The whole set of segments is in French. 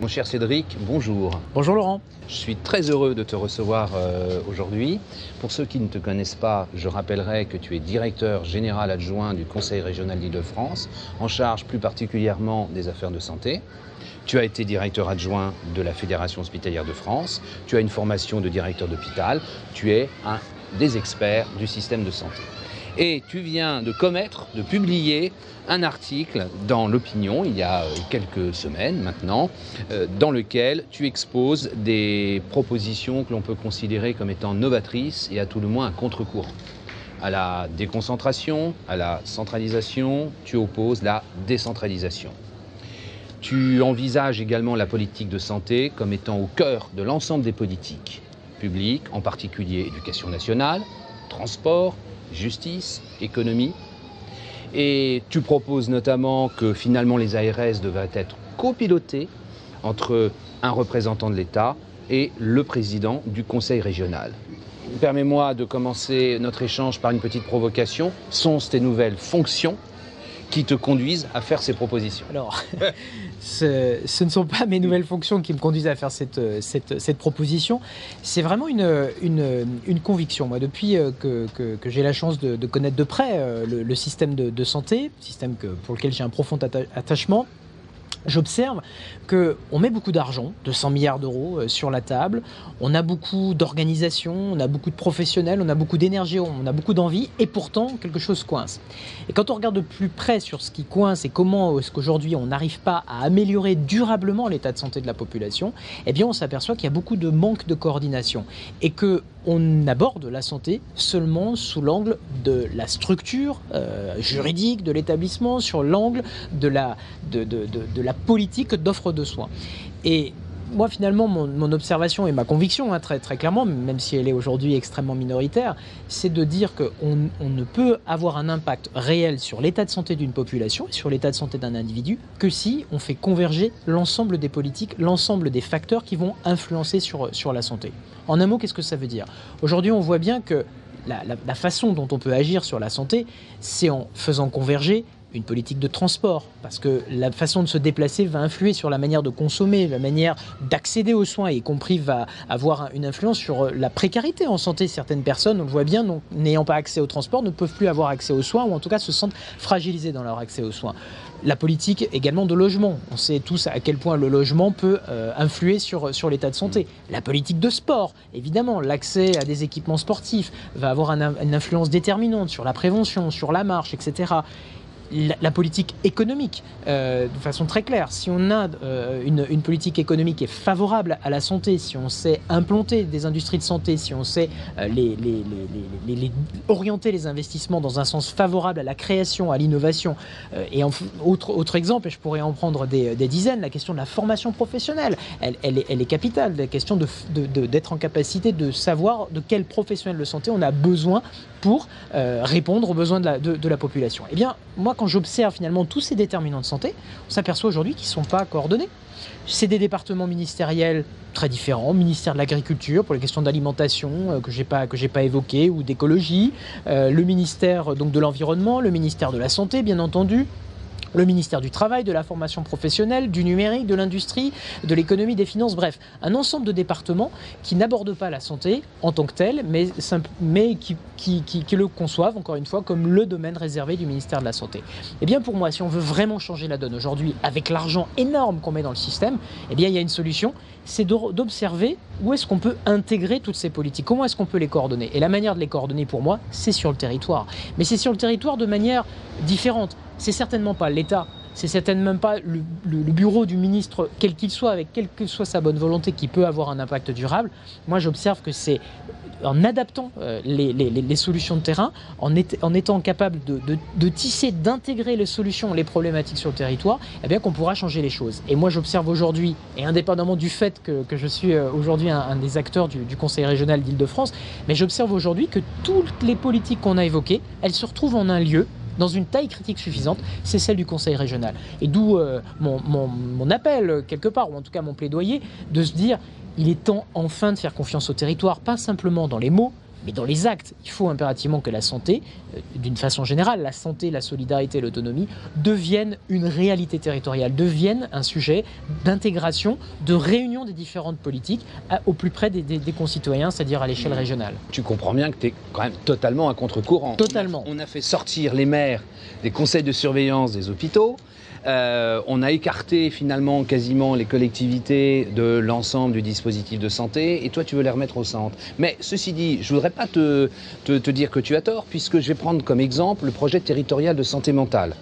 Mon cher Cédric, bonjour. Bonjour Laurent. Je suis très heureux de te recevoir aujourd'hui. Pour ceux qui ne te connaissent pas, je rappellerai que tu es directeur général adjoint du Conseil régional d'Île-de-France, en charge plus particulièrement des affaires de santé. Tu as été directeur adjoint de la Fédération hospitalière de France. Tu as une formation de directeur d'hôpital. Tu es un des experts du système de santé. Et tu viens de publier un article dans l'Opinion, il y a quelques semaines maintenant, dans lequel tu exposes des propositions que l'on peut considérer comme étant novatrices et à tout le moins un contre-courant. À la déconcentration, à la centralisation, tu opposes la décentralisation. Tu envisages également la politique de santé comme étant au cœur de l'ensemble des politiques publiques, en particulier éducation nationale, transport, justice, économie. Et tu proposes notamment que finalement les ARS devraient être copilotés entre un représentant de l'État et le président du conseil régional. Permets-moi de commencer notre échange par une petite provocation. Sont-ce tes nouvelles fonctions qui te conduisent à faire ces propositions? Alors, ce ne sont pas mes nouvelles fonctions qui me conduisent à faire cette proposition. C'est vraiment une conviction. Moi, depuis que j'ai la chance de connaître de près le système de santé, système pour lequel j'ai un profond attachement, j'observe qu'on met beaucoup d'argent, 200 milliards d'euros sur la table, on a beaucoup d'organisations, on a beaucoup de professionnels, on a beaucoup d'énergie, on a beaucoup d'envie, et pourtant quelque chose coince. Et quand on regarde de plus près sur ce qui coince et comment est-ce qu'aujourd'hui on n'arrive pas à améliorer durablement l'état de santé de la population, eh bien on s'aperçoit qu'il y a beaucoup de manque de coordination et qu'on aborde la santé seulement sous l'angle de la structure juridique de l'établissement, sur l'angle de la politique d'offre de soins. Et moi, finalement, mon observation et ma conviction, très, très clairement, même si elle est aujourd'hui extrêmement minoritaire, c'est de dire qu'on ne peut avoir un impact réel sur l'état de santé d'une population et sur l'état de santé d'un individu que si on fait converger l'ensemble des politiques, l'ensemble des facteurs qui vont influencer sur la santé. En un mot, qu'est-ce que ça veut dire? Aujourd'hui, on voit bien que la façon dont on peut agir sur la santé, c'est en faisant converger une politique de transport, parce que la façon de se déplacer va influer sur la manière de consommer, la manière d'accéder aux soins, et y compris va avoir une influence sur la précarité en santé. Certaines personnes, on le voit bien, n'ayant pas accès au transport, ne peuvent plus avoir accès aux soins, ou en tout cas se sentent fragilisés dans leur accès aux soins. La politique également de logement. On sait tous à quel point le logement peut influer sur l'état de santé. La politique de sport, évidemment, l'accès à des équipements sportifs va avoir une influence déterminante sur la prévention, sur la marche, etc. La politique économique, de façon très claire. Si on a une politique économique qui est favorable à la santé, si on sait implanter des industries de santé, si on sait orienter les investissements dans un sens favorable à la création, à l'innovation, et autre exemple, et je pourrais en prendre des dizaines, la question de la formation professionnelle, elle est capitale. La question d'être en capacité de savoir de quel professionnel de santé on a besoin pour répondre aux besoins de la population. Eh bien, moi, quand j'observe finalement tous ces déterminants de santé, on s'aperçoit aujourd'hui qu'ils ne sont pas coordonnés. C'est des départements ministériels très différents, ministère de l'Agriculture pour les questions d'alimentation que j'ai pas évoquées, ou d'écologie, le ministère donc de l'Environnement, le ministère de la Santé, bien entendu, le ministère du Travail, de la formation professionnelle, du numérique, de l'industrie, de l'économie, des finances, bref, un ensemble de départements qui n'abordent pas la santé en tant que telle, mais qui le conçoivent, encore une fois, comme le domaine réservé du ministère de la Santé. Eh bien, pour moi, si on veut vraiment changer la donne aujourd'hui, avec l'argent énorme qu'on met dans le système, eh bien, il y a une solution, c'est d'observer où est-ce qu'on peut intégrer toutes ces politiques, comment est-ce qu'on peut les coordonner. Et la manière de les coordonner, pour moi, c'est sur le territoire. Mais c'est sur le territoire de manière différente. C'est certainement pas l'État, c'est certainement pas le bureau du ministre, quel qu'il soit, avec quelle que soit sa bonne volonté, qui peut avoir un impact durable. Moi, j'observe que c'est en adaptant les solutions de terrain, en étant capable de tisser, d'intégrer les solutions, les problématiques sur le territoire, eh bien qu'on pourra changer les choses. Et moi, j'observe aujourd'hui, et indépendamment du fait que je suis aujourd'hui un des acteurs du Conseil régional d'Île-de-France, mais j'observe aujourd'hui que toutes les politiques qu'on a évoquées, elles se retrouvent en un lieu, dans une taille critique suffisante, c'est celle du Conseil régional. Et d'où mon appel, quelque part, ou en tout cas mon plaidoyer, de se dire il est temps enfin de faire confiance au territoire, pas simplement dans les mots, Mais dans les actes, il faut impérativement que la santé, d'une façon générale, la santé, la solidarité, l'autonomie, deviennent une réalité territoriale, deviennent un sujet d'intégration, de réunion des différentes politiques au plus près des concitoyens, c'est-à-dire à l'échelle régionale. Tu comprends bien que tu es quand même totalement à contre-courant. Totalement. On a fait sortir les maires des conseils de surveillance des hôpitaux. On a écarté finalement quasiment les collectivités de l'ensemble du dispositif de santé et toi tu veux les remettre au centre. Mais ceci dit, je ne voudrais pas te dire que tu as tort puisque je vais prendre comme exemple le projet territorial de santé mentale.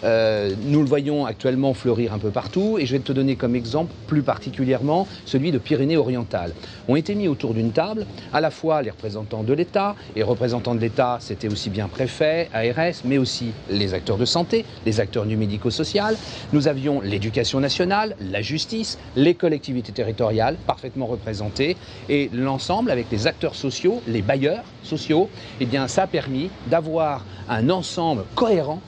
Nous le voyons actuellement fleurir un peu partout et je vais te donner comme exemple plus particulièrement celui de Pyrénées-Orientales. Ont été mis autour d'une table à la fois les représentants de l'État, et représentants de l'État c'était aussi bien préfet, ARS, mais aussi les acteurs de santé, les acteurs du médico-social. Nous avions l'éducation nationale, la justice, les collectivités territoriales parfaitement représentées et l'ensemble avec les acteurs sociaux, les bailleurs sociaux, eh bien ça a permis d'avoir un ensemble cohérent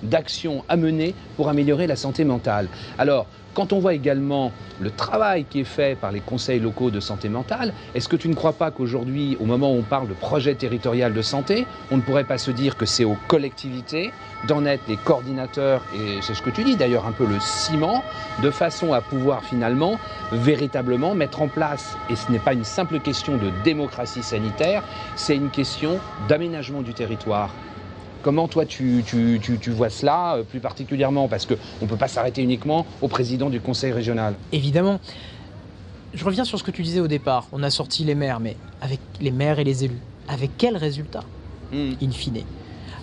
d'actions à mener pour améliorer la santé mentale. Alors, quand on voit également le travail qui est fait par les conseils locaux de santé mentale, est-ce que tu ne crois pas qu'aujourd'hui, au moment où on parle de projet territorial de santé, on ne pourrait pas se dire que c'est aux collectivités d'en être les coordinateurs, et c'est ce que tu dis d'ailleurs, un peu le ciment, de façon à pouvoir finalement véritablement mettre en place, et ce n'est pas une simple question de démocratie sanitaire, c'est une question d'aménagement du territoire. Comment toi tu vois cela plus particulièrement? Parce qu'on ne peut pas s'arrêter uniquement au président du conseil régional. Évidemment. Je reviens sur ce que tu disais au départ. On a sorti les maires, mais avec les maires et les élus, avec quel résultat, in fine?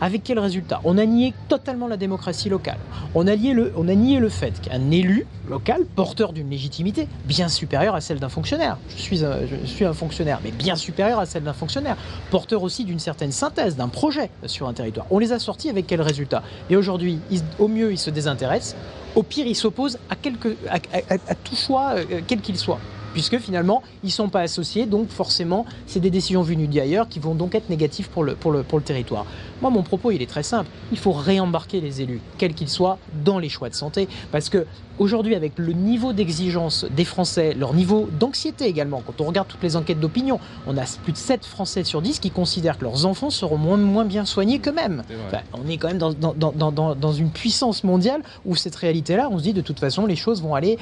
Avec quel résultat? On a nié totalement la démocratie locale. On a nié le fait qu'un élu local, porteur d'une légitimité bien supérieure à celle d'un fonctionnaire, je suis un fonctionnaire, mais bien supérieure à celle d'un fonctionnaire, porteur aussi d'une certaine synthèse, d'un projet sur un territoire. On les a sortis avec quel résultat? Et aujourd'hui, au mieux, ils se désintéressent, au pire, ils s'opposent à tout choix, quel qu'il soit. Puisque finalement, ils ne sont pas associés, donc forcément, c'est des décisions venues d'ailleurs qui vont donc être négatives pour le territoire. Moi, mon propos, il est très simple. Il faut réembarquer les élus, quels qu'ils soient, dans les choix de santé. Parce que aujourd'hui, avec le niveau d'exigence des Français, leur niveau d'anxiété également, quand on regarde toutes les enquêtes d'opinion, on a plus de 7 Français sur 10 qui considèrent que leurs enfants seront moins bien soignés qu'eux-mêmes. Enfin, on est quand même dans une puissance mondiale où cette réalité-là, on se dit de toute façon, les choses vont aller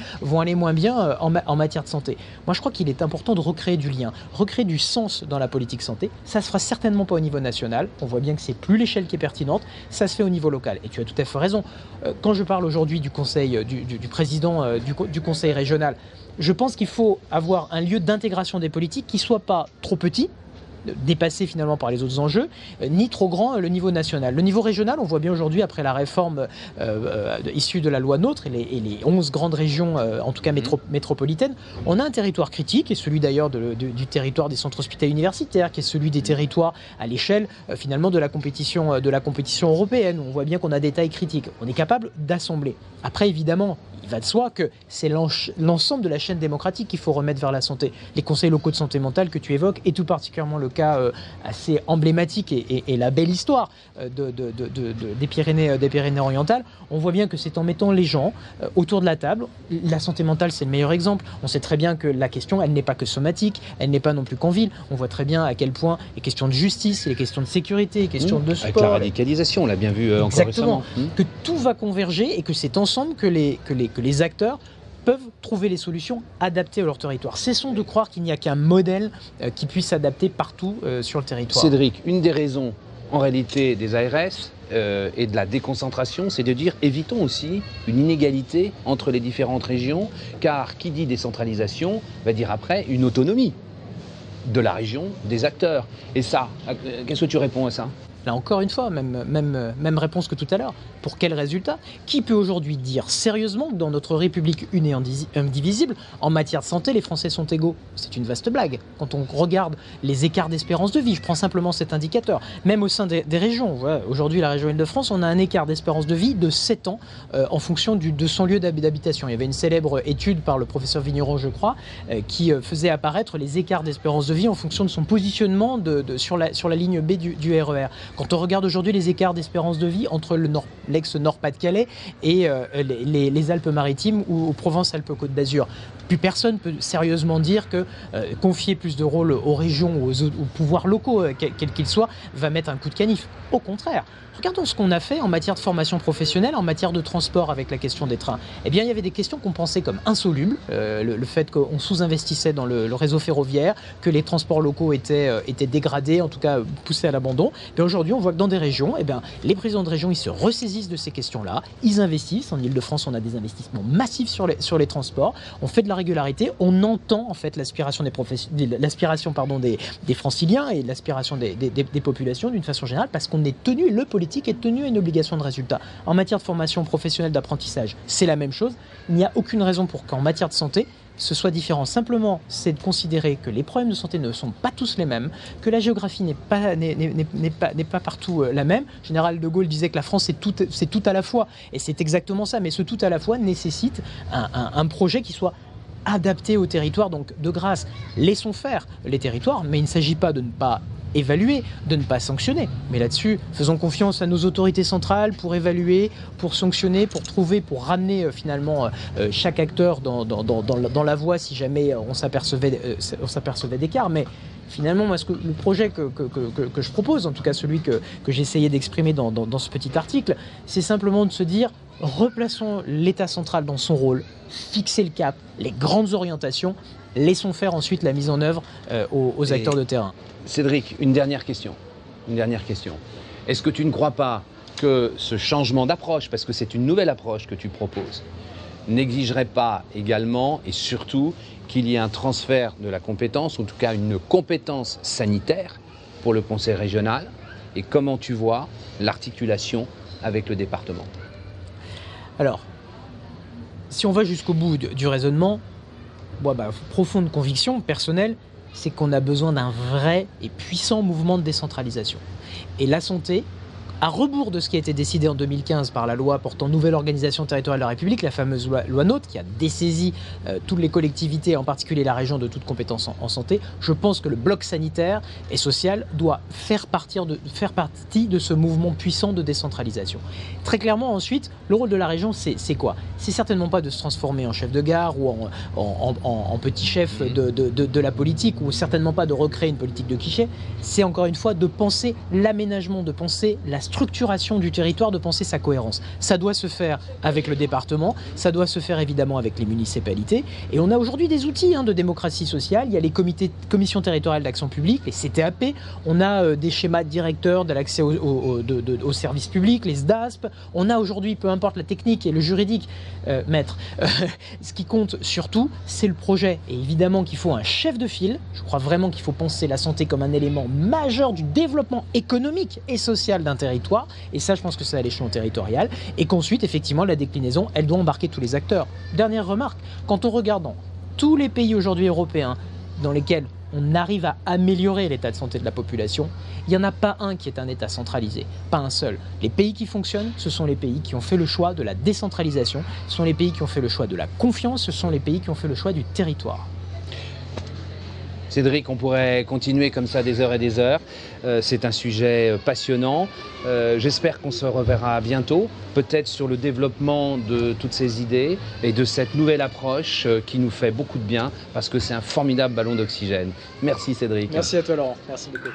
moins bien en matière de santé. Moi, je crois qu'il est important de recréer du lien, recréer du sens dans la politique santé. Ça se fera certainement pas au niveau national. On voit bien que c'est plus l'échelle qui est pertinente. Ça se fait au niveau local. Et tu as tout à fait raison. Quand je parle aujourd'hui du conseil, du président du conseil régional, je pense qu'il faut avoir un lieu d'intégration des politiques qui soit pas trop petit, dépassé finalement par les autres enjeux, ni trop grand le niveau national. Le niveau régional, on voit bien aujourd'hui, après la réforme issue de la loi NOTRe et les 11 grandes régions, en tout cas métropolitaines, on a un territoire critique, qui est celui d'ailleurs du territoire des centres hospitaliers universitaires, qui est celui des territoires à l'échelle finalement de la compétition européenne. On voit bien qu'on a des tailles critiques. On est capable d'assembler. Après, évidemment, il va de soi que c'est l'ensemble de la chaîne démocratique qu'il faut remettre vers la santé. Les conseils locaux de santé mentale que tu évoques, et tout particulièrement le cas assez emblématique et la belle histoire des Pyrénées-Orientales, on voit bien que c'est en mettant les gens autour de la table. La santé mentale, c'est le meilleur exemple. On sait très bien que la question, elle n'est pas que somatique, elle n'est pas non plus qu'en ville. On voit très bien à quel point les questions de justice, les questions de sécurité, les questions de sport... Avec la radicalisation, on l'a bien vu encore récemment. Que tout va converger et que c'est ensemble que les acteurs peuvent trouver les solutions adaptées à leur territoire. Cessons de croire qu'il n'y a qu'un modèle qui puisse s'adapter partout sur le territoire. Cédric, une des raisons en réalité des ARS et de la déconcentration, c'est de dire évitons aussi une inégalité entre les différentes régions, car qui dit décentralisation va dire après une autonomie de la région, des acteurs. Et ça, qu'est-ce que tu réponds à ça ? Là encore une fois, même réponse que tout à l'heure. Pour quel résultat? Qui peut aujourd'hui dire sérieusement que dans notre République une et indivisible, en matière de santé, les Français sont égaux? C'est une vaste blague. Quand on regarde les écarts d'espérance de vie, je prends simplement cet indicateur, même au sein des régions. Voilà, aujourd'hui, la région Île-de-France, on a un écart d'espérance de vie de 7 ans en fonction de son lieu d'habitation. Il y avait une célèbre étude par le professeur Vigneron, je crois, qui faisait apparaître les écarts d'espérance de vie en fonction de son positionnement sur la ligne B du RER. Quand on regarde aujourd'hui les écarts d'espérance de vie entre l'ex-Nord-Pas-de-Calais et les Alpes-Maritimes ou Provence-Alpes-Côte d'Azur, plus personne peut sérieusement dire que confier plus de rôle aux régions ou aux pouvoirs locaux, quels qu'ils soient, va mettre un coup de canif. Au contraire, regardons ce qu'on a fait en matière de formation professionnelle, en matière de transport avec la question des trains. Eh bien, il y avait des questions qu'on pensait comme insolubles, le fait qu'on sous-investissait dans le réseau ferroviaire, que les transports locaux étaient dégradés, en tout cas poussés à l'abandon. Aujourd'hui, on voit que dans des régions, eh bien, les présidents de région, ils se ressaisissent de ces questions-là, ils investissent. En Ile-de-France, on a des investissements massifs sur les transports, on fait de la régularité, on entend en fait l'aspiration des franciliens et l'aspiration des populations d'une façon générale, parce qu'on est tenu, le politique est tenu à une obligation de résultat. En matière de formation professionnelle, d'apprentissage, c'est la même chose. Il n'y a aucune raison pour qu'en matière de santé, ce soit différent. Simplement, c'est de considérer que les problèmes de santé ne sont pas tous les mêmes, que la géographie n'est pas partout la même. Le général de Gaulle disait que la France, c'est tout à la fois. Et c'est exactement ça. Mais ce tout à la fois nécessite un projet qui soit adapté au territoire. Donc, de grâce, laissons faire les territoires, mais il ne s'agit pas de ne pas évaluer, de ne pas sanctionner. Mais là-dessus, faisons confiance à nos autorités centrales pour évaluer, pour sanctionner, pour trouver, pour ramener finalement chaque acteur dans la voie si jamais on s'apercevait d'écart. Mais finalement, moi, le projet que je propose, en tout cas celui que j'ai essayé d'exprimer dans ce petit article, c'est simplement de se dire, replaçons l'État central dans son rôle, fixer le cap, les grandes orientations, laissons faire ensuite la mise en œuvre aux acteurs de terrain. Cédric, une dernière question. Est-ce que tu ne crois pas que ce changement d'approche, parce que c'est une nouvelle approche que tu proposes, n'exigerait pas également et surtout qu'il y ait un transfert de la compétence, en tout cas une compétence sanitaire pour le conseil régional? Et comment tu vois l'articulation avec le département? Alors, si on va jusqu'au bout du raisonnement, profonde conviction personnelle, c'est qu'on a besoin d'un vrai et puissant mouvement de décentralisation. Et la santé, à rebours de ce qui a été décidé en 2015 par la loi portant nouvelle organisation territoriale de la République, la fameuse loi NOTRe, qui a dessaisi toutes les collectivités, en particulier la région, de toute compétence en santé, je pense que le bloc sanitaire et social doit faire partie de ce mouvement puissant de décentralisation. Très clairement, ensuite, le rôle de la région, c'est quoi? C'est certainement pas de se transformer en chef de gare ou en petit chef de la politique, ou certainement pas de recréer une politique de guichet. C'est encore une fois de penser l'aménagement, de penser la structuration du territoire, de penser sa cohérence. Ça doit se faire avec le département, ça doit se faire évidemment avec les municipalités. Et on a aujourd'hui des outils de démocratie sociale. Il y a les commissions territoriales d'action publique, les CTAP. On a des schémas directeurs de l'accès aux services publics, les SDASP. On a aujourd'hui, peu importe la technique et le juridique, maître. Ce qui compte surtout, c'est le projet. Et évidemment qu'il faut un chef de file. Je crois vraiment qu'il faut penser la santé comme un élément majeur du développement économique et social d'un territoire. Et ça, je pense que c'est à l'échelon territorial. Et qu'ensuite, effectivement, la déclinaison, elle doit embarquer tous les acteurs. Dernière remarque, quand on regarde dans tous les pays aujourd'hui européens dans lesquels on arrive à améliorer l'état de santé de la population, il n'y en a pas un qui est un État centralisé, pas un seul. Les pays qui fonctionnent, ce sont les pays qui ont fait le choix de la décentralisation, ce sont les pays qui ont fait le choix de la confiance, ce sont les pays qui ont fait le choix du territoire. Cédric, on pourrait continuer comme ça des heures et des heures. C'est un sujet passionnant. J'espère qu'on se reverra bientôt, peut-être sur le développement de toutes ces idées et de cette nouvelle approche qui nous fait beaucoup de bien, parce que c'est un formidable ballon d'oxygène. Merci Cédric. Merci à toi Laurent, merci beaucoup.